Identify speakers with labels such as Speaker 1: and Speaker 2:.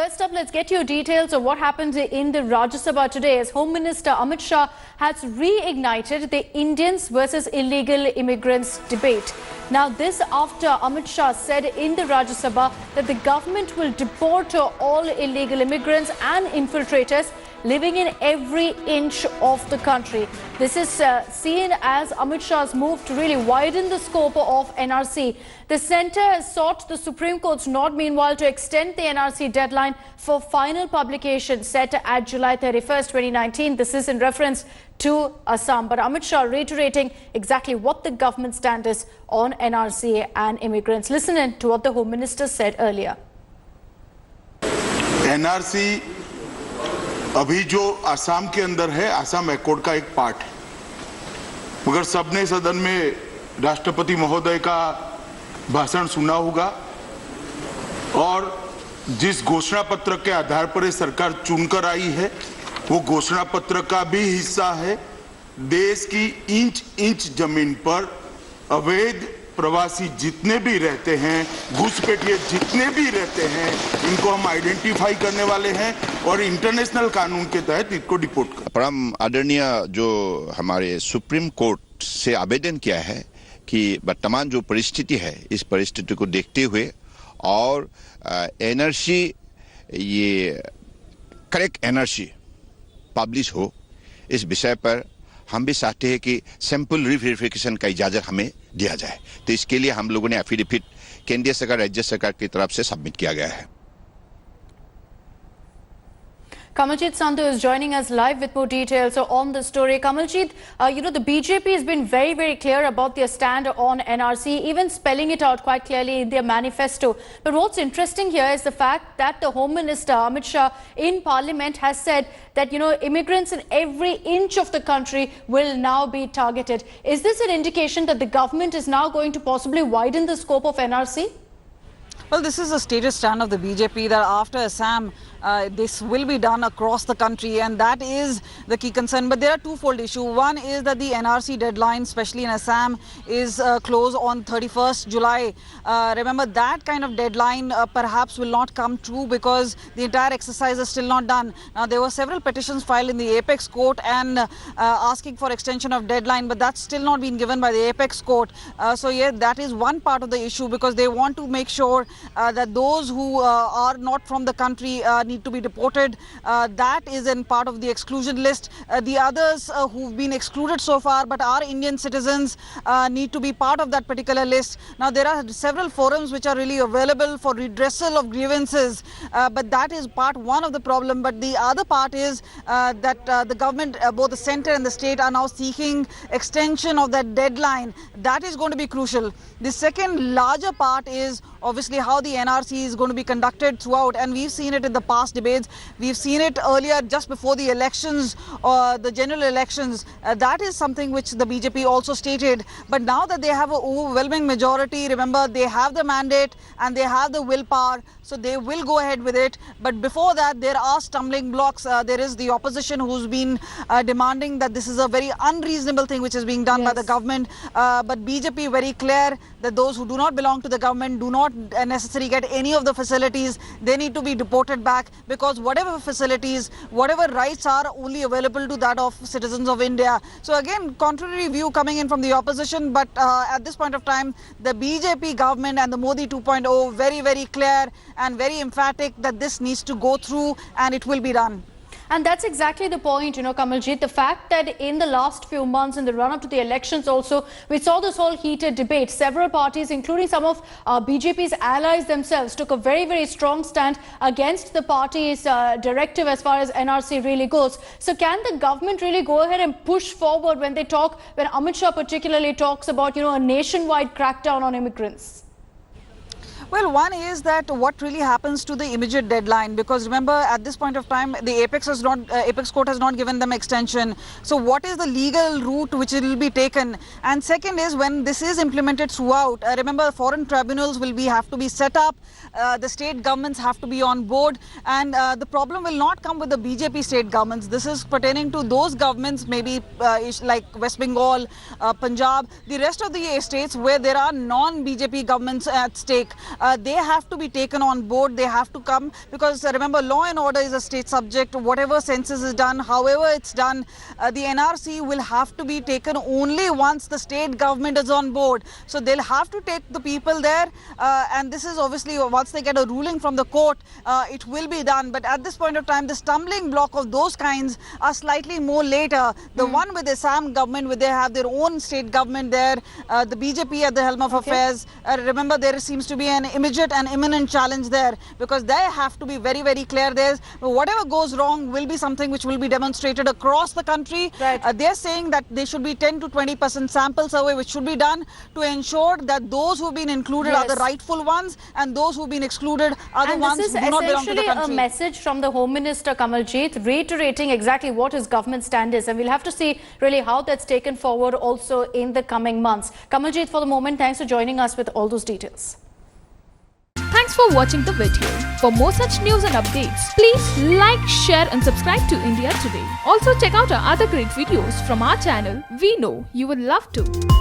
Speaker 1: first up, let's get your details of what happened in the Rajya Sabha today as Home Minister Amit Shah has reignited the Indians versus illegal immigrants debate. Now, this after Amit Shah said in the Rajya Sabha that the government will deport all illegal immigrants and infiltrators living in every inch of the country. This is seen as Amit Shah's move to really widen the scope of NRC. The centre has sought the Supreme Court's nod, meanwhile, to extend the NRC deadline for final publication set at July 31st, 2019. This is in reference to Assam. But Amit Shah reiterating exactly what the government stand is on NRC and immigrants. Listen in to what the Home Minister said earlier.
Speaker 2: NRC अभी जो असम के अंदर है, Assam accord का एक part है, मगर सबने सदन में राष्ट्रपति महोदय का भाषण सुना होगा और जिस घोषणा पत्र के आधार पर सरकार चुनकर आई है, वो घोषणा पत्र का भी हिस्सा है देश की इंच इंच जमीन पर अवैध प्रवासी जितने भी रहते हैं, घुसपैठिए जितने भी रहते हैं, इनको हम आइडेंटिफाई करने वाले हैं और इंटरनेशनल कानून के तहत इनको डिपोर्ट कर।
Speaker 3: परम आदरणीय जो हमारे सुप्रीम कोर्ट से आवेदन किया है कि वर्तमान जो परिस्थिति है, इस परिस्थिति को देखते हुए और एनआरसी ये करेक्ट एनआरसी पब्लिश हो, इस विषय पर हम भी चाहते हैं कि सैंपल रीवेरिफिकेशन का इजाजत हमें दिया जाए। तो इसके लिए हम लोगों ने एफिडेविट केंद्रीय सरकार, राज्य सरकार की तरफ से सबमिट किया गया है।
Speaker 1: Kamaljeet Sandhu is joining us live with more details on the story. Kamaljeet, the BJP has been very, very clear about their stand on NRC, even spelling it out quite clearly in their manifesto. But what's interesting here is the fact that the Home Minister, Amit Shah, in Parliament has said that, immigrants in every inch of the country will now be targeted. Is this an indication that the government is now going to possibly widen the scope of NRC?
Speaker 4: Well, this is a stated stand of the BJP that after Assam, this will be done across the country, and that is the key concern. But there are twofold issues. One is that the NRC deadline, especially in Assam, is closed on 31st July. Remember, that kind of deadline perhaps will not come true because the entire exercise is still not done. Now, there were several petitions filed in the Apex Court and asking for extension of deadline, but that's still not been given by the Apex Court. So, yeah, that is one part of the issue because they want to make sure that those who are not from the country need to be deported. That is in part of the exclusion list. The others who've been excluded so far but are Indian citizens need to be part of that particular list. Now, there are several forums which are really available for redressal of grievances, but that is part one of the problem. But the other part is that the government, both the centre and the state, are now seeking extension of that deadline. That is going to be crucial. The second larger part is obviously how the NRC is going to be conducted throughout, and we've seen it in the past debates. We've seen it earlier just before the elections, the general elections. That is something which the BJP also stated. But now that they have an overwhelming majority, remember, they have the mandate and they have the willpower, so they will go ahead with it. But before that, there are stumbling blocks. There is the opposition who's been demanding that this is a very unreasonable thing which is being done by the government. But BJP very clear that those who do not belong to the government do not necessarily get any of the facilities. They need to be deported back because whatever facilities, whatever rights are only available to that of citizens of India. So again, contrary view coming in from the opposition, but at this point of time, the BJP government and the Modi 2.0 very, very clear and very emphatic that this needs to go through and it will be done.
Speaker 1: And that's exactly the point, Kamaljeet, the fact that in the last few months, in the run-up to the elections also, we saw this whole heated debate. Several parties, including some of BJP's allies themselves, took a very, very strong stand against the party's directive as far as NRC really goes. So can the government really go ahead and push forward when Amit Shah particularly talks about, a nationwide crackdown on immigrants?
Speaker 4: Well, one is that what really happens to the immediate deadline, because remember at this point of time the Apex Court has not given them extension. So what is the legal route which will be taken? And second is when this is implemented throughout, remember foreign tribunals will have to be set up. the state governments have to be on board, and the problem will not come with the BJP state governments. This is pertaining to those governments, maybe like West Bengal, Punjab, the rest of the states where there are non-BJP governments at stake. They have to be taken on board. They have to come, because remember, law and order is a state subject. Whatever census is done, however it's done, the NRC will have to be taken only once the state government is on board. So they'll have to take the people there, and this is obviously once they get a ruling from the court, it will be done. But at this point of time, the stumbling block of those kinds are slightly more later. The one with the Assam government, where they have their own state government there, the BJP at the helm of affairs. Remember, there seems to be an immediate and imminent challenge there, because they have to be very, very clear. There's whatever goes wrong will be something which will be demonstrated across the country.
Speaker 1: Right.
Speaker 4: They're saying that there should be 10 to 20% sample survey which should be done to ensure that those who've been included are the rightful ones, and those who've been excluded are the ones who do not belong to the country.
Speaker 1: This is essentially a message from the Home Minister Kamaljeet, reiterating exactly what his government stand is, and we'll have to see really how that's taken forward also in the coming months. Kamaljeet, for the moment, thanks for joining us with all those details.
Speaker 5: Thanks for watching the video. For more such news and updates, please like, share and subscribe to India Today. Also check out our other great videos from our channel. We know you will love to.